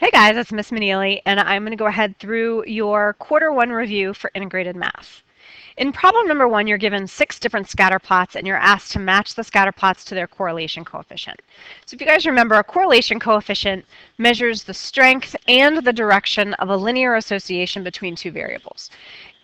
Hey guys, it's Miss Maneely, and I'm going to go ahead through your quarter one review for integrated math. In problem number one, you're given 6 different scatter plots, and you're asked to match the scatter plots to their correlation coefficient. So if you guys remember, a correlation coefficient measures the strength and the direction of a linear association between two variables.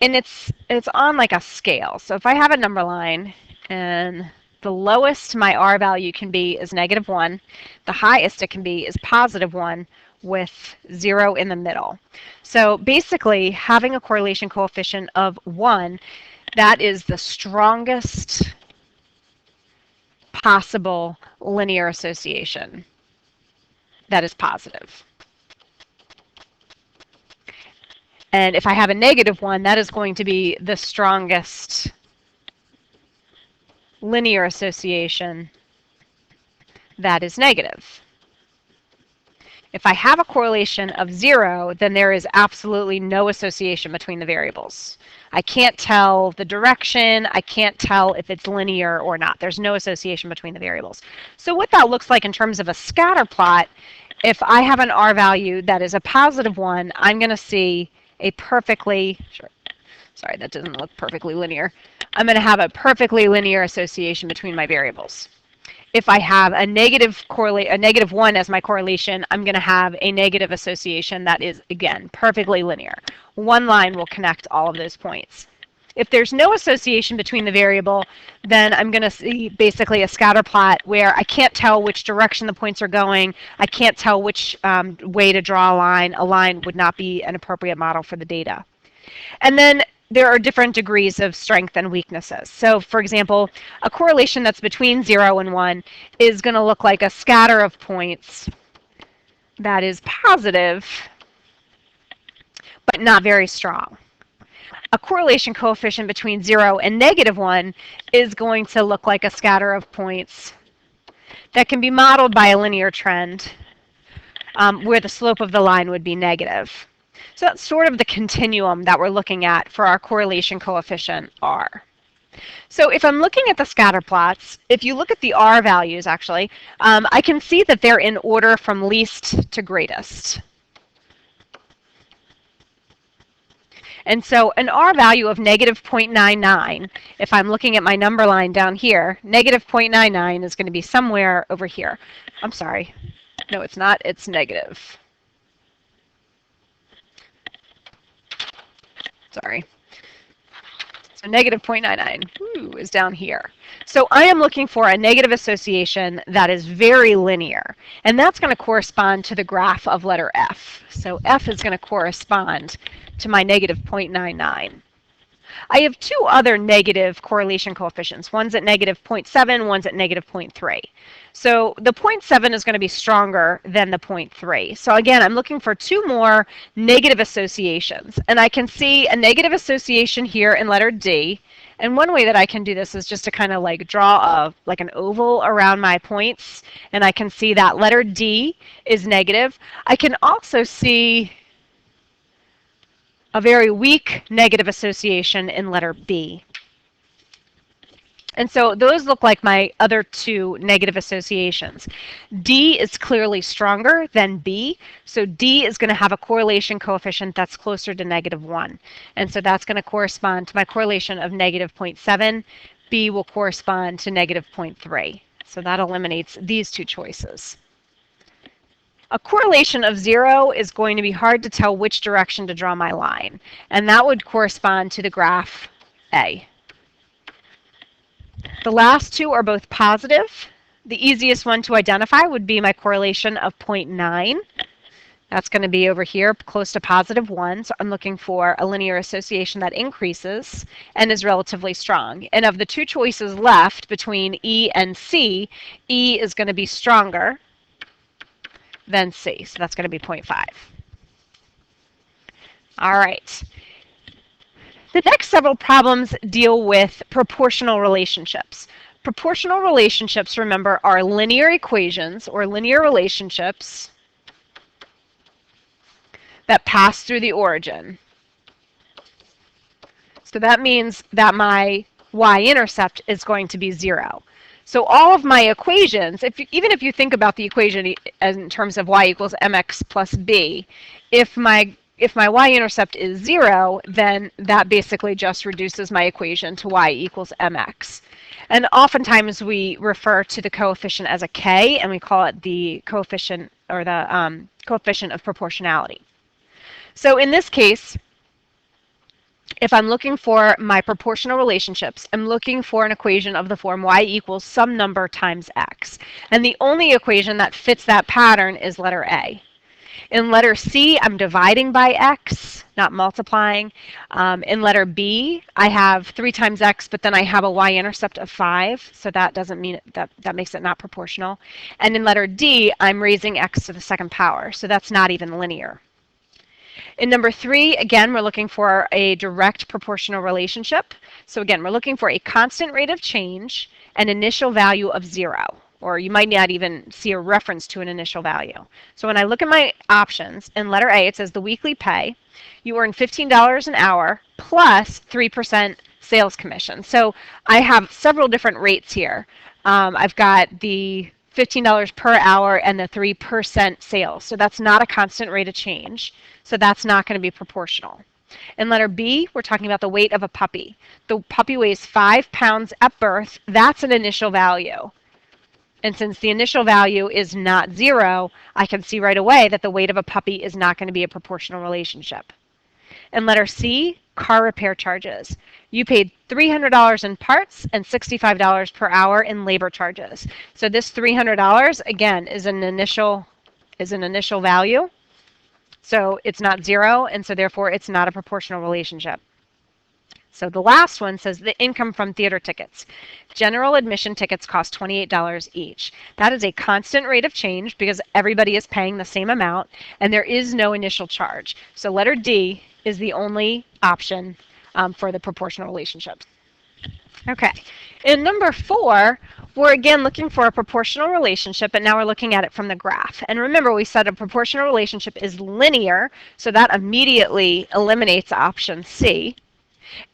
And it's on like a scale. So if I have a number line, and the lowest my R value can be is -1, the highest it can be is +1, with 0 in the middle. So basically, having a correlation coefficient of 1, that is the strongest possible linear association that is positive. And if I have a -1, that is going to be the strongest linear association that is negative. If I have a correlation of 0, then there is absolutely no association between the variables. I can't tell the direction. I can't tell if it's linear or not. There's no association between the variables. So what that looks like in terms of a scatter plot, if I have an R value that is a +1, I'm going to see a perfectly, sorry, that doesn't look perfectly linear. I'm going to have a perfectly linear association between my variables. If I have a -1 as my correlation, I'm going to have a negative association that is, again, perfectly linear. One line will connect all of those points. If there's no association between the variable, then I'm going to see basically a scatter plot where I can't tell which direction the points are going. I can't tell which way to draw a line. A line would not be an appropriate model for the data. And then there are different degrees of strength and weaknesses. So for example, a correlation that's between 0 and 1 is going to look like a scatter of points that is positive, but not very strong. A correlation coefficient between 0 and -1 is going to look like a scatter of points that can be modeled by a linear trend where the slope of the line would be negative. So that's sort of the continuum that we're looking at for our correlation coefficient R. So if I'm looking at the scatter plots, if you look at the R values, actually, I can see that they're in order from least to greatest. And so an R value of -0.99, if I'm looking at my number line down here, -0.99 is going to be somewhere over here. I'm sorry. No, it's not. It's negative. Sorry. So -0.99 is down here. So I am looking for a negative association that is very linear. And that's going to correspond to the graph of letter F. So F is going to correspond to my -0.99. I have 2 other negative correlation coefficients. One's at -0.7, one's at -0.3. So the 0.7 is going to be stronger than the 0.3. So again, I'm looking for 2 more negative associations. And I can see a negative association here in letter D. And one way that I can do this is just to kind of like draw like an oval around my points. And I can see that letter D is negative. I can also see a very weak negative association in letter B. And so those look like my other 2 negative associations. D is clearly stronger than B, so D is going to have a correlation coefficient that's closer to -1. And so that's going to correspond to my correlation of -0.7. B will correspond to -0.3. So that eliminates these 2 choices. A correlation of 0 is going to be hard to tell which direction to draw my line, and that would correspond to the graph A. The last 2 are both positive. The easiest one to identify would be my correlation of 0.9. That's going to be over here, close to +1. So I'm looking for a linear association that increases and is relatively strong. And of the 2 choices left between E and C, E is going to be stronger than C. So that's going to be 0.5. All right. The next several problems deal with proportional relationships. Proportional relationships, remember, are linear equations or linear relationships that pass through the origin. So that means that my Y-intercept is going to be 0. So all of my equations, even if you think about the equation in terms of y equals mx plus b, if my y-intercept is 0, then that basically just reduces my equation to y equals mx. And oftentimes we refer to the coefficient as a k, and we call it the coefficient or the coefficient of proportionality. So in this case, if I'm looking for my proportional relationships, I'm looking for an equation of the form y equals some number times x. And the only equation that fits that pattern is letter A. In letter C, I'm dividing by x, not multiplying. In letter B, I have 3 times x, but then I have a y-intercept of 5, so that doesn't mean that makes it not proportional. And in letter D, I'm raising x to the second power, so that's not even linear. In number 3, again, we're looking for a direct proportional relationship. So again, we're looking for a constant rate of change, an initial value of 0, or you might not even see a reference to an initial value. So when I look at my options, in letter A, it says the weekly pay. You earn $15 an hour plus 3% sales commission. So I have several different rates here. I've got the $15 per hour and the 3% sales. So that's not a constant rate of change. So that's not going to be proportional. In letter B, we're talking about the weight of a puppy. The puppy weighs 5 pounds at birth. That's an initial value. And since the initial value is not 0, I can see right away that the weight of a puppy is not going to be a proportional relationship. In letter C, car repair charges. You paid $300 in parts and $65 per hour in labor charges. So this $300, again, is an initial value. So it's not 0, and so therefore it's not a proportional relationship. So the last one says the income from theater tickets. General admission tickets cost $28 each. That is a constant rate of change because everybody is paying the same amount, and there is no initial charge. So letter D is the only option for the proportional relationships. Okay, in number 4, we're again looking for a proportional relationship, and now we're looking at it from the graph. And remember, we said a proportional relationship is linear, so that immediately eliminates option C.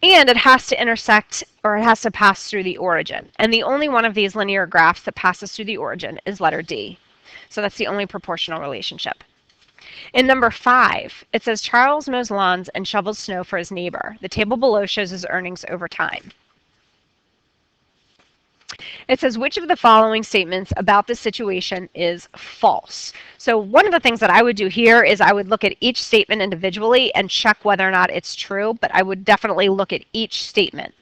And it has to intersect, or it has to pass through the origin. And the only one of these linear graphs that passes through the origin is letter D. So that's the only proportional relationship. In number 5, it says Charles mows lawns and shovels snow for his neighbor. The table below shows his earnings over time. It says, which of the following statements about this situation is false? So one of the things that I would do here is I would look at each statement individually and check whether or not it's true, but I would definitely look at each statement.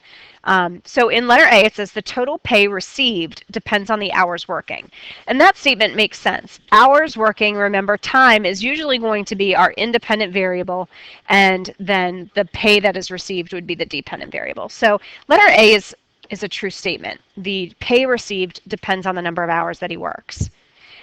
So in letter A, it says the total pay received depends on the hours working. And that statement makes sense. Hours working, remember, time is usually going to be our independent variable, and then the pay that is received would be the dependent variable. So letter A is a true statement. The pay received depends on the number of hours that he works.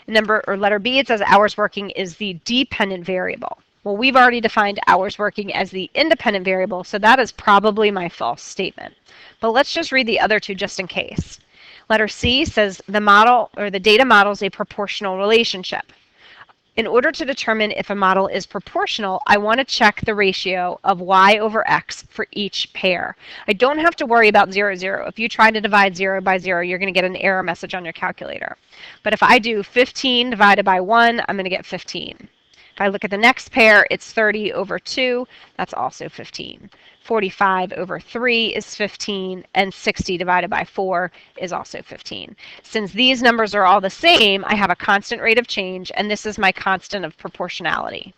Letter B, it says hours working is the dependent variable. Well, we've already defined hours working as the independent variable, so that is probably my false statement. But let's just read the other two just in case. Letter C says the model or the data models a proportional relationship. In order to determine if a model is proportional, I want to check the ratio of y over x for each pair. I don't have to worry about 0, 0. If you try to divide 0 by 0, you're going to get an error message on your calculator. But if I do 15 divided by 1, I'm going to get 15. If I look at the next pair, it's 30 over 2. That's also 15. 45 over 3 is 15, and 60 divided by 4 is also 15. Since these numbers are all the same, I have a constant rate of change, and this is my constant of proportionality.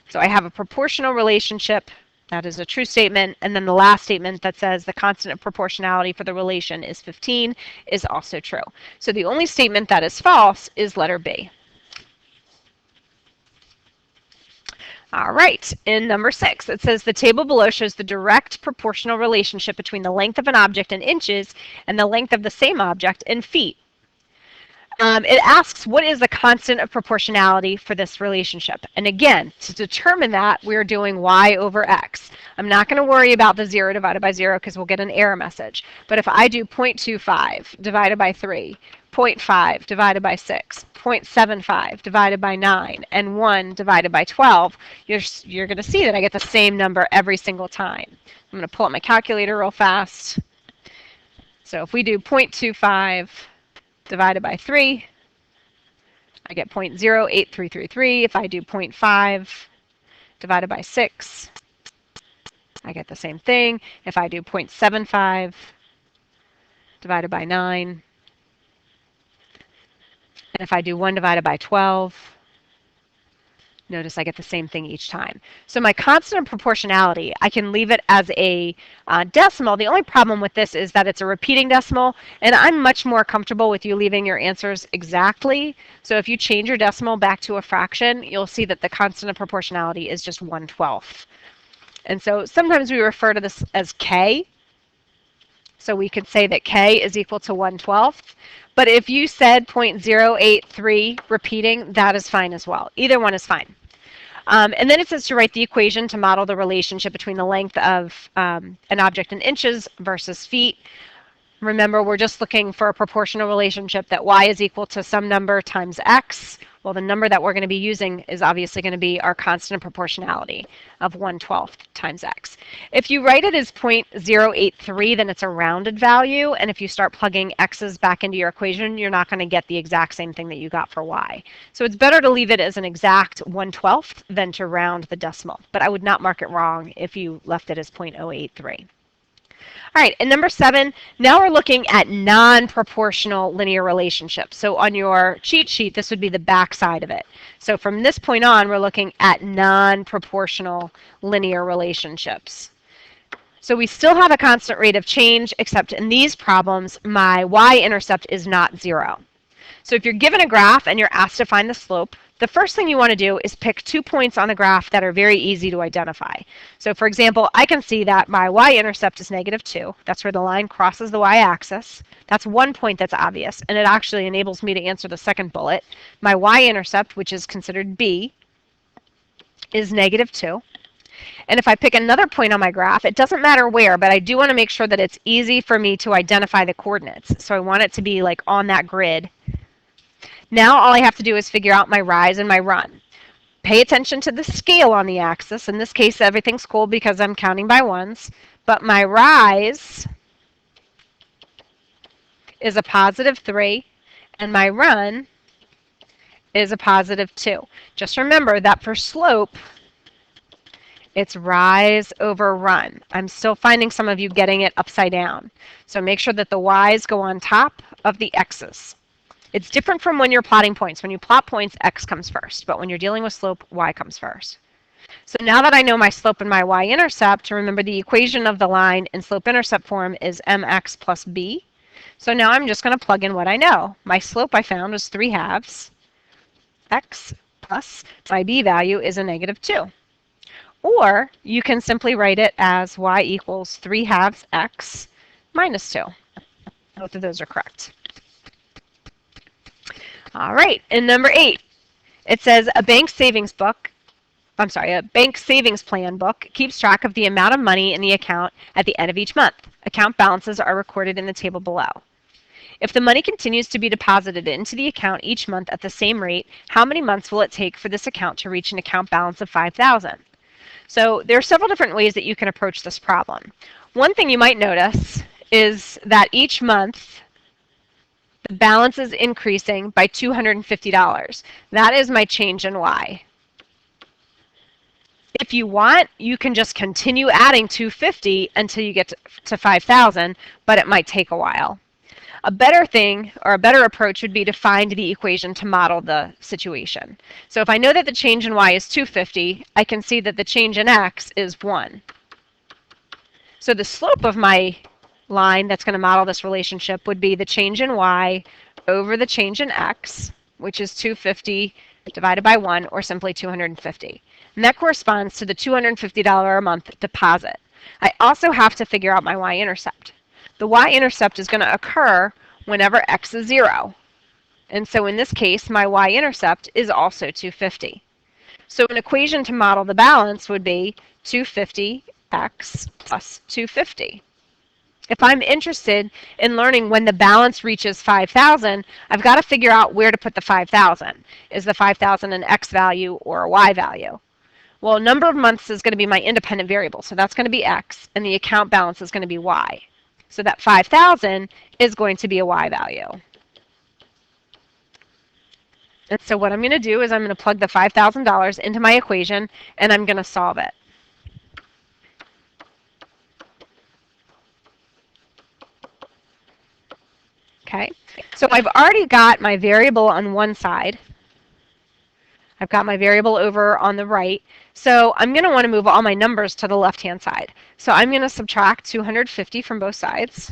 So I have a proportional relationship. That is a true statement. And then the last statement that says the constant of proportionality for the relation is 15 is also true. So the only statement that is false is letter B. All right, in number 6, it says the table below shows the direct proportional relationship between the length of an object in inches and the length of the same object in feet. It asks what is the constant of proportionality for this relationship. And again, to determine that, we're doing y over x. I'm not going to worry about the 0 divided by 0 because we'll get an error message. But if I do 0.25 divided by 3, 0.5 divided by 6, 0.75 divided by 9, and 1 divided by 12, you're going to see that I get the same number every single time. I'm going to pull up my calculator real fast. So if we do 0.25 divided by 3, I get 0.08333. If I do 0.5 divided by 6, I get the same thing. If I do 0.75 divided by 9, and if I do 1 divided by 12, notice I get the same thing each time. So my constant of proportionality, I can leave it as a decimal. The only problem with this is that it's a repeating decimal, and I'm much more comfortable with you leaving your answers exactly. So if you change your decimal back to a fraction, you'll see that the constant of proportionality is just 1/12. And so sometimes we refer to this as K. So we could say that K is equal to 1/12. But if you said 0.083 repeating, that is fine as well. Either one is fine. And then it says to write the equation to model the relationship between the length of an object in inches versus feet. Remember, we're just looking for a proportional relationship that y is equal to some number times x. Well, the number that we're going to be using is obviously going to be our constant of proportionality of 1/12 times x. If you write it as 0.083, then it's a rounded value, and if you start plugging x's back into your equation, you're not going to get the exact same thing that you got for y. So it's better to leave it as an exact 1/12 than to round the decimal, but I would not mark it wrong if you left it as 0.083. All right, and number 7, now we're looking at non-proportional linear relationships. So on your cheat sheet, this would be the back side of it. So from this point on, we're looking at non-proportional linear relationships. So we still have a constant rate of change, except in these problems, my y-intercept is not 0. So if you're given a graph and you're asked to find the slope, the first thing you want to do is pick 2 points on the graph that are very easy to identify. So for example, I can see that my y-intercept is -2. That's where the line crosses the y-axis. That's 1 point that's obvious, and it actually enables me to answer the second bullet. My y-intercept, which is considered b, is -2. And if I pick another point on my graph, it doesn't matter where, but I do want to make sure that it's easy for me to identify the coordinates. So I want it to be like on that grid. Now all I have to do is figure out my rise and my run. Pay attention to the scale on the axis. In this case, everything's cool because I'm counting by ones. But my rise is a +3, and my run is a +2. Just remember that for slope, it's rise over run. I'm still finding some of you getting it upside down. So make sure that the y's go on top of the x's. It's different from when you're plotting points. When you plot points, x comes first. But when you're dealing with slope, y comes first. So now that I know my slope and my y-intercept, remember the equation of the line in slope-intercept form is mx plus b. So now I'm just going to plug in what I know. My slope I found was 3/2 x plus my b value is a -2. Or you can simply write it as y equals 3/2 x minus 2. Both of those are correct. All right, and number 8, it says a bank savings plan book keeps track of the amount of money in the account at the end of each month. Account balances are recorded in the table below. If the money continues to be deposited into the account each month at the same rate, how many months will it take for this account to reach an account balance of $5,000? So there are several different ways that you can approach this problem. One thing you might notice is that each month the balance is increasing by $250. That is my change in y. If you want, you can just continue adding $250 until you get to $5,000, but it might take a while. A better thing, or a better approach, would be to find the equation to model the situation. So if I know that the change in y is $250, I can see that the change in x is 1. So the slope of my line that's going to model this relationship would be the change in y over the change in x, which is 250 divided by 1, or simply 250. And that corresponds to the $250 a month deposit. I also have to figure out my y-intercept. The y-intercept is going to occur whenever x is 0. And so in this case, my y-intercept is also 250. So an equation to model the balance would be 250x plus 250. If I'm interested in learning when the balance reaches 5,000, I've got to figure out where to put the 5,000. Is the 5,000 an x value or a y value? Well, number of months is going to be my independent variable, so that's going to be x, and the account balance is going to be y. So that 5,000 is going to be a y value. And so what I'm going to do is I'm going to plug the $5,000 into my equation, and I'm going to solve it. Okay, so I've already got my variable on one side. I've got my variable over on the right. So I'm going to want to move all my numbers to the left-hand side. So I'm going to subtract 250 from both sides.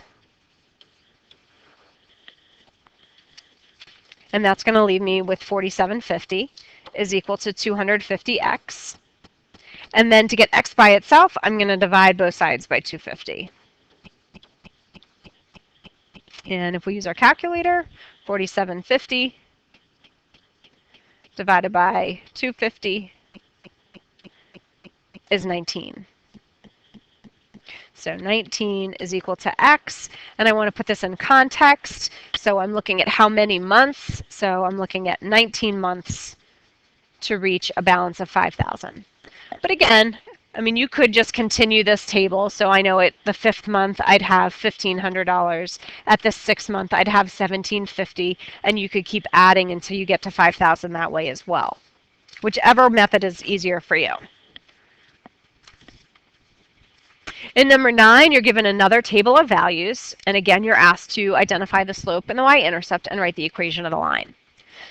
And that's going to leave me with 4750 is equal to 250x. And then to get x by itself, I'm going to divide both sides by 250. And if we use our calculator, 4750 divided by 250 is 19. So 19 is equal to x, and I want to put this in context. So I'm looking at how many months. So I'm looking at 19 months to reach a balance of 5,000. But again, I mean, you could just continue this table. So I know at the 5th month, I'd have $1,500. At the 6th month, I'd have $1,750, and you could keep adding until you get to 5,000 that way as well. Whichever method is easier for you. In number 9, you're given another table of values, and again, you're asked to identify the slope and the y-intercept and write the equation of the line.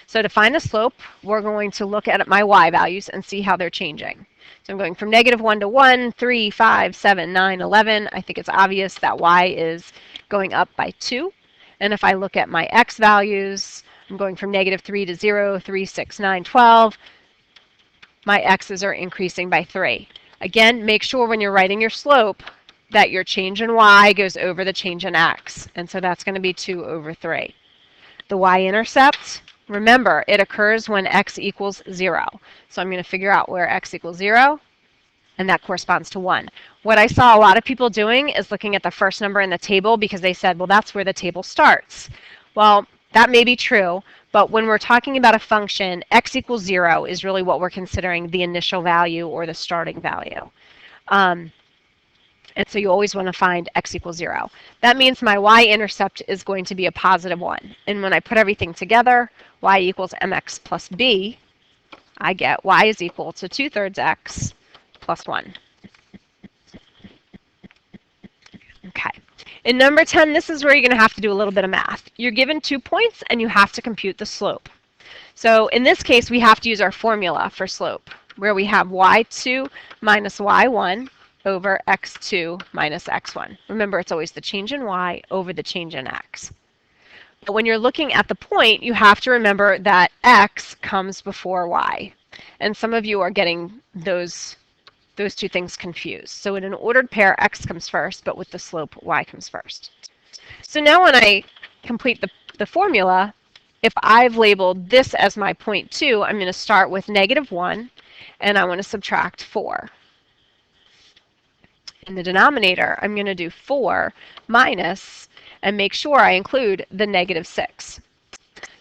So to find the slope, we're going to look at my y values and see how they're changing. So I'm going from -1 to 1, 3, 5, 7, 9, 11. I think it's obvious that y is going up by 2. And if I look at my x values, I'm going from -3 to 0, 3, 6, 9, 12. My x's are increasing by 3. Again, make sure when you're writing your slope that your change in y goes over the change in x. And so that's going to be 2 over 3. The y-intercept, remember, it occurs when x equals 0. So I'm going to figure out where x equals 0, and that corresponds to 1. What I saw a lot of people doing is looking at the first number in the table because they said, well, that's where the table starts. Well, that may be true, but when we're talking about a function, x equals 0 is really what we're considering the initial value or the starting value. And so you always want to find x equals 0. That means my y-intercept is going to be a positive 1. And when I put everything together, y equals mx plus b, I get y is equal to 2/3 x plus 1. Okay. In number 10, this is where you're going to have to do a little bit of math. You're given 2 points, and you have to compute the slope. So in this case, we have to use our formula for slope, where we have y2 minus y1 over x2 minus x1. Remember, it's always the change in y over the change in x. But when you're looking at the point, you have to remember that x comes before y. And some of you are getting those two things confused. So in an ordered pair, x comes first, but with the slope, y comes first. So now when I complete the formula, if I've labeled this as my point 2, I'm going to start with -1, and I want to subtract 4. In the denominator, I'm going to do 4 minus, and make sure I include the -6.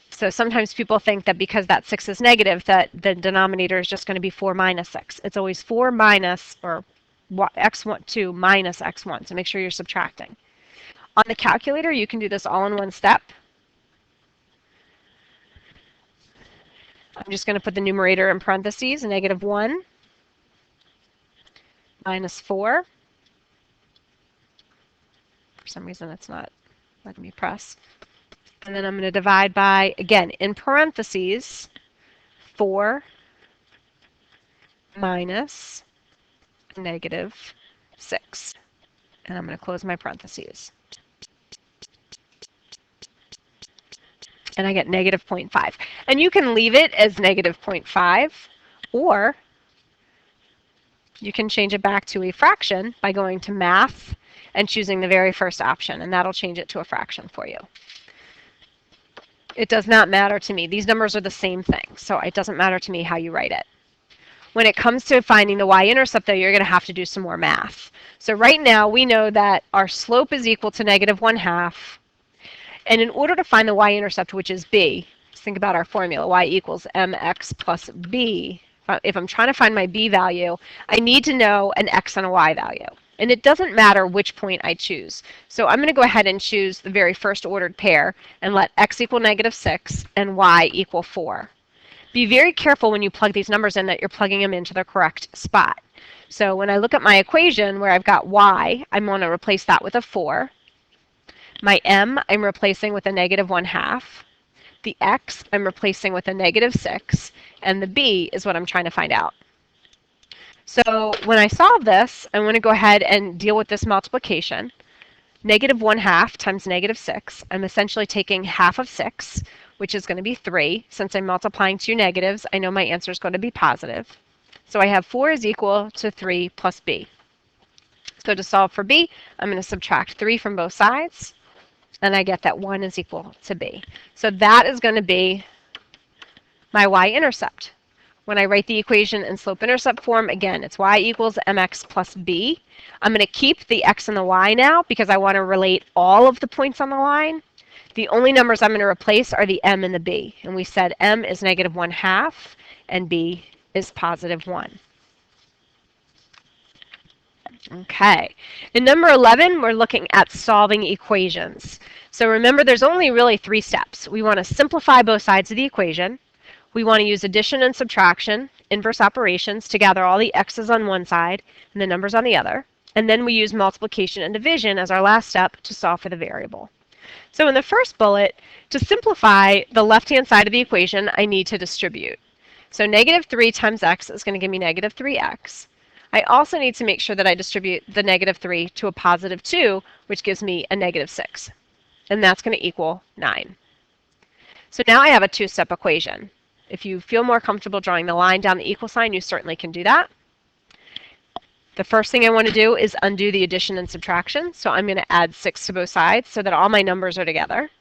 So sometimes people think that because that 6 is negative, that the denominator is just going to be 4 minus 6. It's always 4 minus, or x2 minus x1, so make sure you're subtracting. On the calculator, you can do this all in one step. I'm just going to put the numerator in parentheses, -1 minus 4. For some reason, it's not letting me press. And then I'm going to divide by, again, in parentheses, 4 minus -6. And I'm going to close my parentheses. And I get -0.5. And you can leave it as -0.5, or you can change it back to a fraction by going to Math and choosing the very first option, and that'll change it to a fraction for you. It does not matter to me. These numbers are the same thing, so it doesn't matter to me how you write it. When it comes to finding the y-intercept, though, you're going to have to do some more math. So right now, we know that our slope is equal to -1/2. And in order to find the y-intercept, which is b, just think about our formula, y equals mx plus b. If I'm trying to find my b value, I need to know an x and a y value. And it doesn't matter which point I choose. So I'm going to go ahead and choose the very first ordered pair and let x equal -6 and y equal 4. Be very careful when you plug these numbers in that you're plugging them into the correct spot. So when I look at my equation where I've got y, I'm going to replace that with a 4. My m, I'm replacing with a -1/2. The x, I'm replacing with a -6. And the b is what I'm trying to find out. So when I solve this, I'm going to go ahead and deal with this multiplication. -1/2 times -6. I'm essentially taking half of 6, which is going to be 3. Since I'm multiplying two negatives, I know my answer is going to be positive. So I have 4 is equal to 3 plus b. So to solve for b, I'm going to subtract 3 from both sides, and I get that 1 is equal to b. So that is going to be my y-intercept. When I write the equation in slope-intercept form, again, it's y equals mx plus b. I'm going to keep the x and the y now because I want to relate all of the points on the line. The only numbers I'm going to replace are the m and the b. And we said m is -1/2 and b is +1. Okay. In number 11, we're looking at solving equations. So remember, there's only really 3 steps. We want to simplify both sides of the equation. We want to use addition and subtraction, inverse operations, to gather all the x's on one side and the numbers on the other. And then we use multiplication and division as our last step to solve for the variable. So in the first bullet, to simplify the left-hand side of the equation, I need to distribute. So -3 times x is going to give me -3x. I also need to make sure that I distribute the -3 to a +2, which gives me a -6. And that's going to equal 9. So now I have a two-step equation. If you feel more comfortable drawing the line down the equal sign, you certainly can do that. The first thing I want to do is undo the addition and subtraction. So I'm going to add 6 to both sides so that all my numbers are together.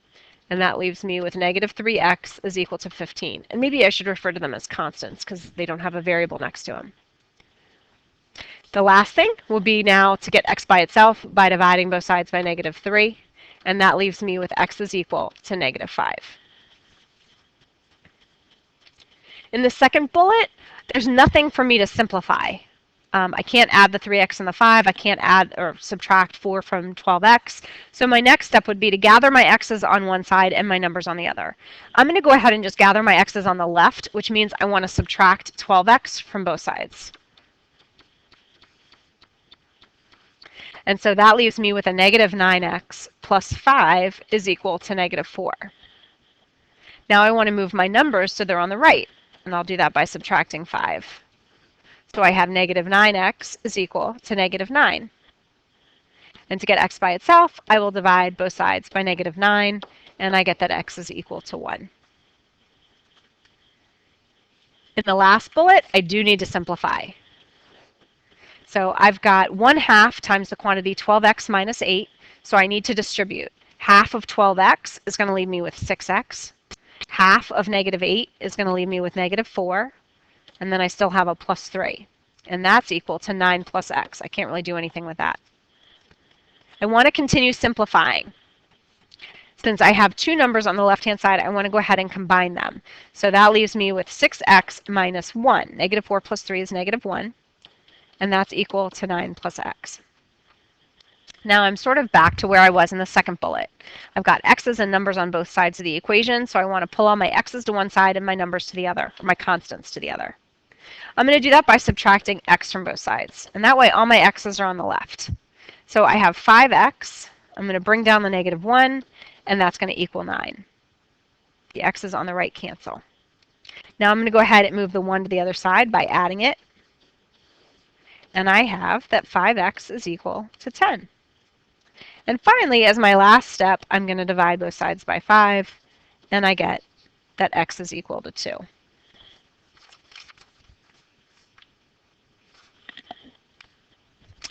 And that leaves me with -3x is equal to 15. And maybe I should refer to them as constants because they don't have a variable next to them. The last thing will be now to get x by itself by dividing both sides by -3. And that leaves me with x is equal to -5. In the second bullet, there's nothing for me to simplify. I can't add the 3x and the 5. I can't add or subtract 4 from 12x. So my next step would be to gather my x's on one side and my numbers on the other. I'm going to go ahead and just gather my x's on the left, which means I want to subtract 12x from both sides. And so that leaves me with a -9x plus 5 is equal to -4. Now I want to move my numbers so they're on the right. And I'll do that by subtracting 5. So I have -9x is equal to -9. And to get x by itself, I will divide both sides by -9, and I get that x is equal to 1. In the last bullet, I do need to simplify. So I've got 1/2 times the quantity 12x minus 8, so I need to distribute. Half of 12x is going to leave me with 6x. Half of -8 is going to leave me with -4, and then I still have a +3, and that's equal to 9 plus x. I can't really do anything with that. I want to continue simplifying. Since I have two numbers on the left-hand side, I want to go ahead and combine them. So that leaves me with 6x minus 1. -4 plus 3 is -1, and that's equal to 9 plus x. Now I'm sort of back to where I was in the second bullet. I've got x's and numbers on both sides of the equation, so I want to pull all my x's to one side and my numbers to the other, or my constants to the other. I'm going to do that by subtracting x from both sides, and that way all my x's are on the left. So I have 5x, I'm going to bring down the -1, and that's going to equal 9. The x's on the right cancel. Now I'm going to go ahead and move the 1 to the other side by adding it, and I have that 5x is equal to 10. And finally, as my last step, I'm going to divide both sides by 5, and I get that x is equal to 2.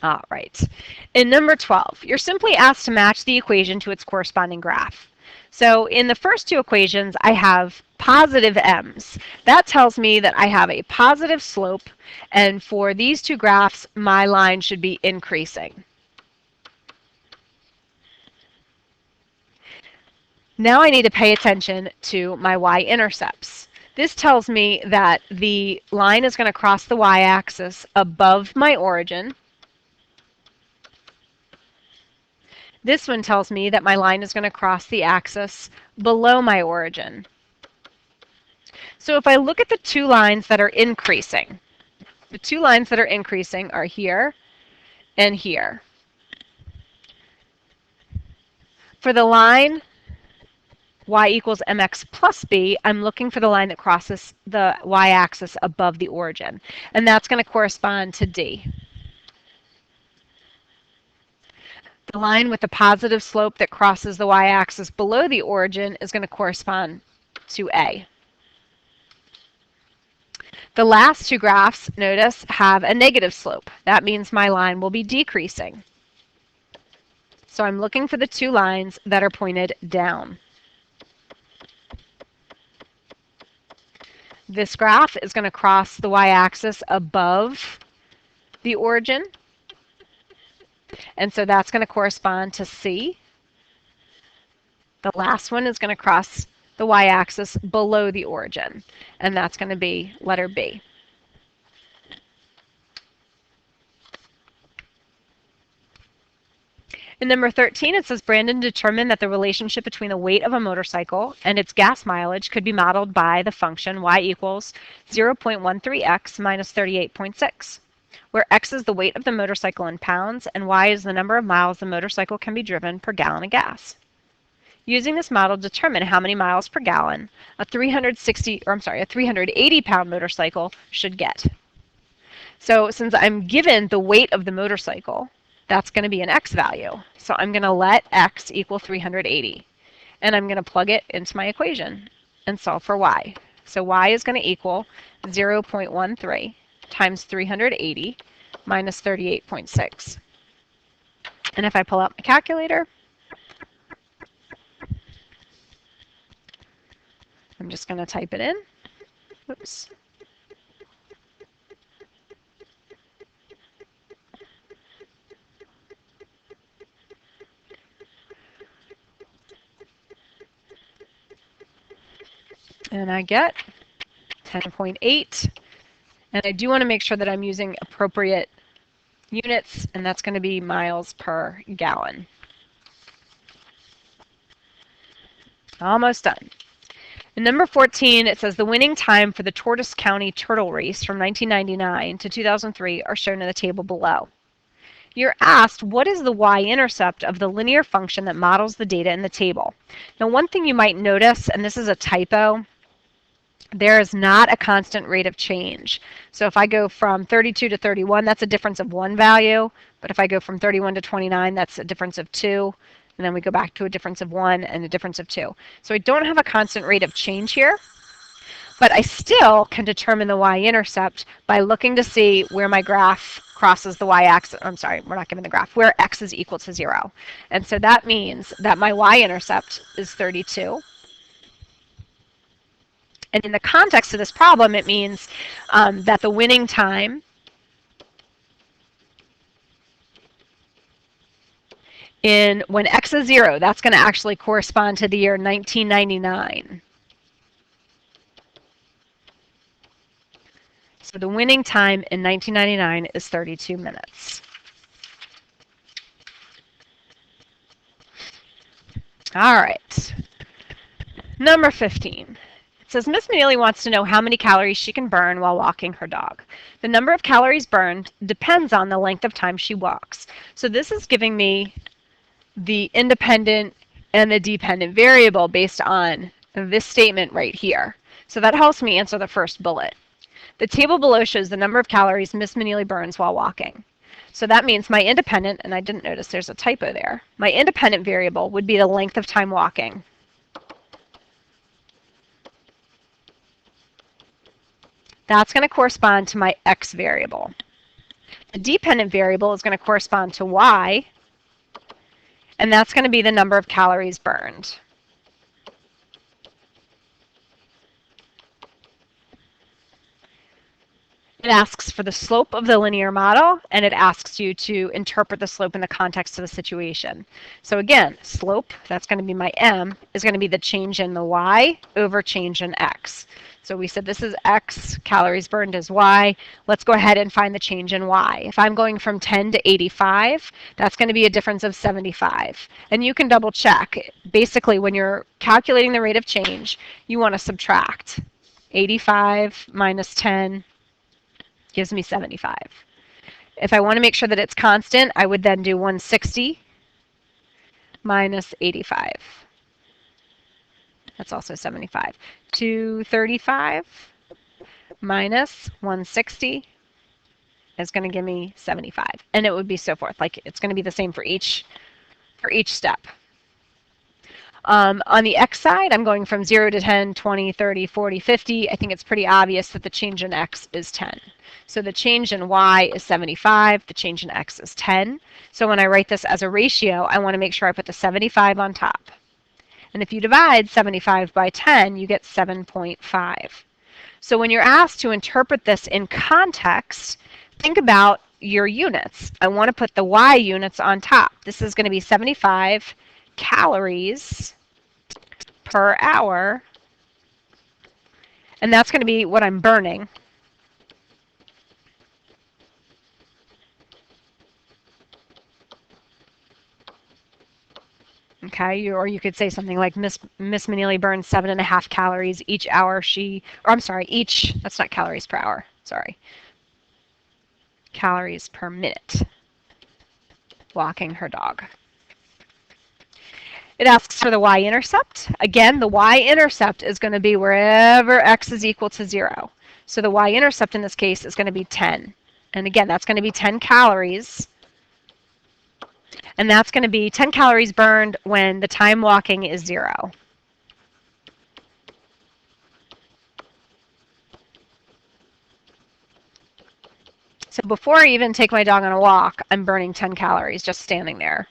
All right. In number 12, you're simply asked to match the equation to its corresponding graph. So in the first two equations, I have positive m's. That tells me that I have a positive slope, and for these two graphs, my line should be increasing. Now I need to pay attention to my y-intercepts. This tells me that the line is going to cross the y-axis above my origin, This one tells me that my line is going to cross the axis below my origin. So if I look at the two lines that are increasing, the two lines that are increasing are here and here. For the line y equals mx plus b, I'm looking for the line that crosses the y-axis above the origin, and that's going to correspond to D. The line with the positive slope that crosses the y-axis below the origin is going to correspond to A. The last two graphs, notice, have a negative slope. That means my line will be decreasing. So I'm looking for the two lines that are pointed down. This graph is going to cross the y-axis above the origin, and so that's going to correspond to C. The last one is going to cross the y-axis below the origin, and that's going to be letter B. In number 13, it says Brandon determined that the relationship between the weight of a motorcycle and its gas mileage could be modeled by the function y equals 0.13x minus 38.6, where x is the weight of the motorcycle in pounds and y is the number of miles the motorcycle can be driven per gallon of gas. Using this model, determine how many miles per gallon a 380-pound motorcycle should get. So since I'm given the weight of the motorcycle, that's going to be an x value. So I'm going to let x equal 380. And I'm going to plug it into my equation and solve for y. So y is going to equal 0.13 times 380 minus 38.6. And if I pull out my calculator, I'm just going to type it in. Oops. And I get 10.8. And I do want to make sure that I'm using appropriate units, and that's going to be miles per gallon. Almost done. In number 14, it says the winning time for the Tortoise County Turtle Race from 1999 to 2003 are shown in the table below. You're asked, what is the y-intercept of the linear function that models the data in the table? Now, one thing you might notice, and this is a typo, there is not a constant rate of change. So if I go from 32 to 31, that's a difference of one value. But if I go from 31 to 29, that's a difference of 2. And then we go back to a difference of 1 and a difference of 2. So I don't have a constant rate of change here. But I still can determine the y-intercept by looking to see where my graph crosses the y-axis. I'm sorry, we're not given the graph, where x is equal to 0. And so that means that my y-intercept is 32. And in the context of this problem, it means that the winning time when x is 0, that's going to actually correspond to the year 1999. So the winning time in 1999 is 32 minutes. All right. Number 15. It says Miss Mealy wants to know how many calories she can burn while walking her dog. The number of calories burned depends on the length of time she walks. So this is giving me the independent and the dependent variable based on this statement right here. So that helps me answer the first bullet. The table below shows the number of calories Miss Mealy burns while walking. So that means my independent, and I didn't notice there's a typo there, my independent variable would be the length of time walking. That's going to correspond to my x variable. The dependent variable is going to correspond to y, and that's going to be the number of calories burned. It asks for the slope of the linear model, and it asks you to interpret the slope in the context of the situation. So again, slope, that's going to be my m, is going to be the change in the y over change in x. So we said this is X, calories burned is Y. Let's go ahead and find the change in Y. If I'm going from 10 to 85, that's going to be a difference of 75. And you can double check. Basically, when you're calculating the rate of change, you want to subtract. 85 minus 10 gives me 75. If I want to make sure that it's constant, I would then do 160 minus 85. That's also 75. 235 minus 160 is going to give me 75. And it would be so forth. Like it's going to be the same for each step. On the X side, I'm going from 0 to 10, 20, 30, 40, 50. I think it's pretty obvious that the change in X is 10. So the change in Y is 75. The change in X is 10. So when I write this as a ratio, I want to make sure I put the 75 on top. And if you divide 75 by 10, you get 7.5. So when you're asked to interpret this in context, think about your units. I want to put the Y units on top. This is going to be 75 calories per hour. And that's going to be what I'm burning. Okay, or you could say something like Miss Manili burns 7.5 calories each hour that's not calories per hour, sorry. Calories per minute walking her dog. It asks for the Y-intercept. Again, the Y-intercept is going to be wherever X is equal to 0. So the Y-intercept in this case is going to be 10. And again, that's going to be 10 calories. And that's going to be 10 calories burned when the time walking is 0. So before I even take my dog on a walk, I'm burning 10 calories just standing there.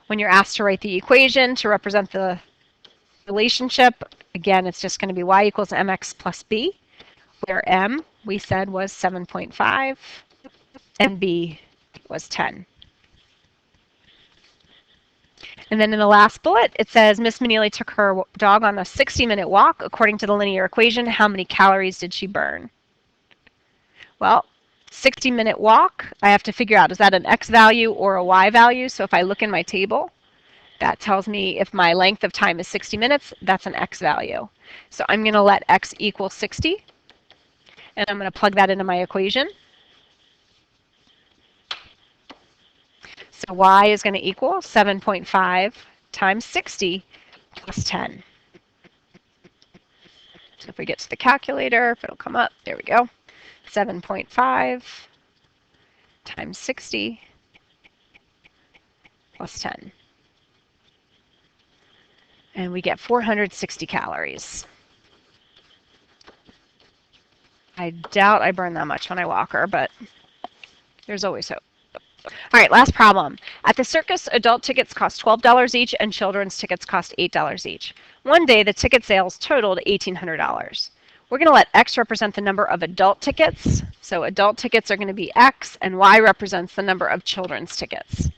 When you're asked to write the equation to represent the relationship, again, it's just going to be y equals mx plus b, where m, we said, was 7.5 and b was 10. And then in the last bullet, it says Miss Manili took her dog on a 60-minute walk. According to the linear equation, how many calories did she burn? Well, 60-minute walk, I have to figure out, is that an x value or a y value? So if I look in my table, that tells me if my length of time is 60 minutes, that's an x value. So I'm going to let x equal 60, and I'm going to plug that into my equation. So y is going to equal 7.5 times 60 plus 10. So if we get to the calculator, if it'll come up, there we go. 7.5 times 60 plus 10. And we get 460 calories. I doubt I burn that much when I walk her, but there's always hope. All right, last problem. At the circus, adult tickets cost $12 each and children's tickets cost $8 each. One day, the ticket sales totaled $1,800. We're going to let X represent the number of adult tickets. So adult tickets are going to be X, and Y represents the number of children's tickets.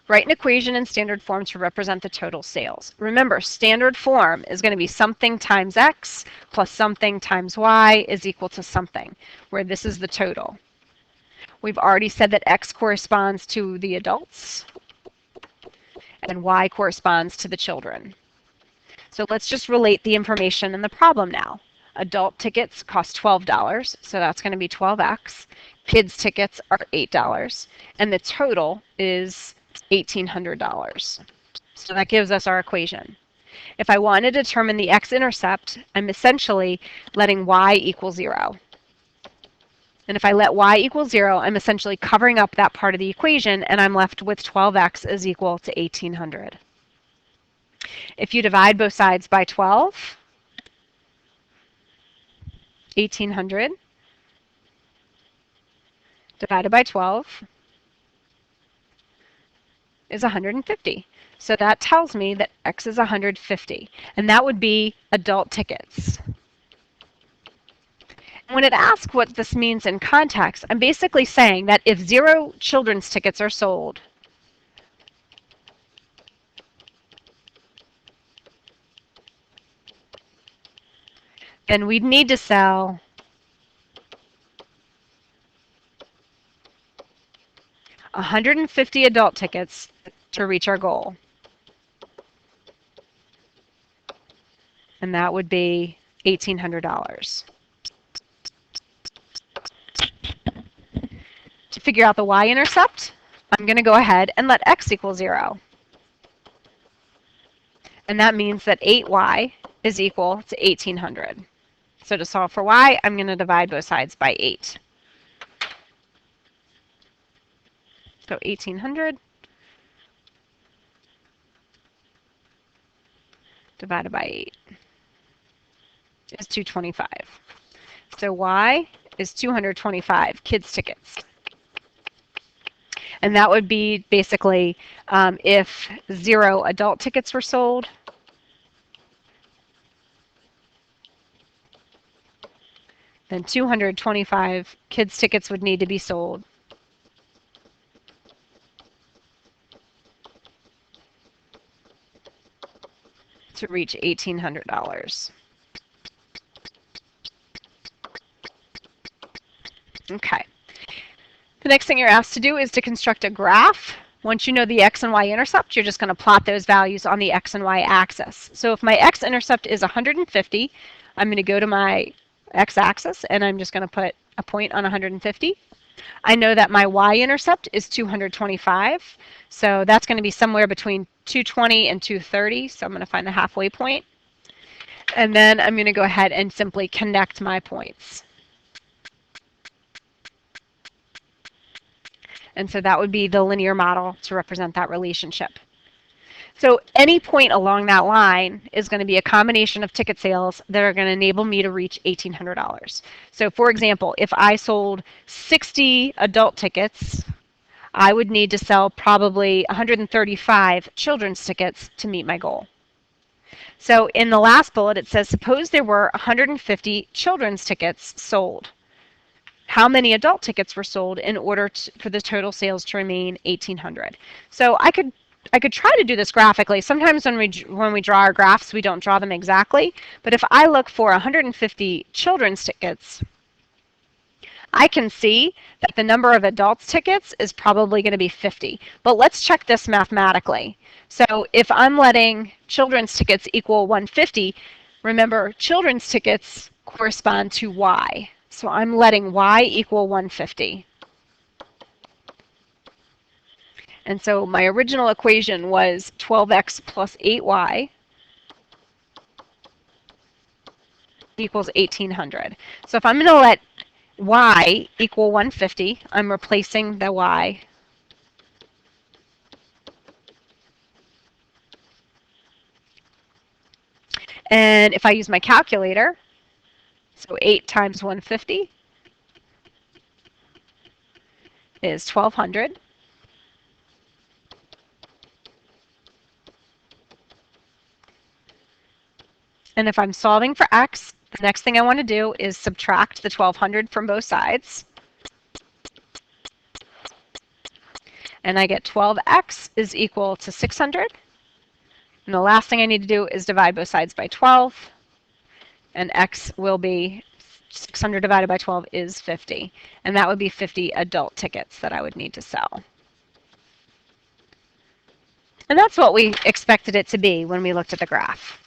Write an equation in standard form to represent the total sales. Remember, standard form is going to be something times X plus something times Y is equal to something, where this is the total. We've already said that X corresponds to the adults and Y corresponds to the children. So let's just relate the information in the problem now. Adult tickets cost $12, so that's going to be 12X. Kids tickets are $8, and the total is $1,800. So that gives us our equation. If I want to determine the X-intercept, I'm essentially letting Y equal 0. And if I let Y equal 0, I'm essentially covering up that part of the equation, and I'm left with 12X is equal to 1,800. If you divide both sides by 12, 1,800 divided by 12 is 150. So that tells me that X is 150, and that would be adult tickets. When it asks what this means in context, I'm basically saying that if 0 children's tickets are sold, then we'd need to sell 150 adult tickets to reach our goal. And that would be $1,800. To figure out the y-intercept, I'm going to go ahead and let x equal 0. And that means that 8y is equal to 1,800. So to solve for y, I'm going to divide both sides by 8. So 1,800 divided by 8 is 225. So y is 225 kids' tickets. And that would be basically if 0 adult tickets were sold, then 225 kids' tickets would need to be sold to reach $1,800. Okay. The next thing you're asked to do is to construct a graph. Once you know the x and y-intercept, you're just going to plot those values on the x and y axis. So if my x-intercept is 150, I'm going to go to my x-axis and I'm just going to put a point on 150. I know that my y-intercept is 225, so that's going to be somewhere between 220 and 230, so I'm going to find the halfway point. And then I'm going to go ahead and simply connect my points. And so that would be the linear model to represent that relationship. So any point along that line is going to be a combination of ticket sales that are going to enable me to reach $1,800. So for example, if I sold 60 adult tickets, I would need to sell probably 135 children's tickets to meet my goal. So in the last bullet, it says, suppose there were 150 children's tickets sold. How many adult tickets were sold in order for the total sales to remain 1,800? So I could try to do this graphically. Sometimes when we draw our graphs, we don't draw them exactly. But if I look for 150 children's tickets, I can see that the number of adults tickets is probably going to be 50. But let's check this mathematically. So if I'm letting children's tickets equal 150, remember children's tickets correspond to y. So I'm letting y equal 150. And so my original equation was 12x plus 8y equals 1,800. So if I'm going to let y equal 150, I'm replacing the y. And if I use my calculator, so 8 times 150 is 1,200. And if I'm solving for x, the next thing I want to do is subtract the 1,200 from both sides. And I get 12x is equal to 600. And the last thing I need to do is divide both sides by 12. And x will be 600 divided by 12 is 50. And that would be 50 adult tickets that I would need to sell. And that's what we expected it to be when we looked at the graph.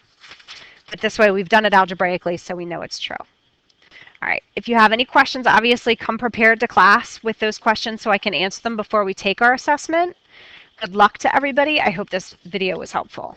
But this way we've done it algebraically so we know it's true. All right, if you have any questions, obviously come prepared to class with those questions so I can answer them before we take our assessment. Good luck to everybody. I hope this video was helpful.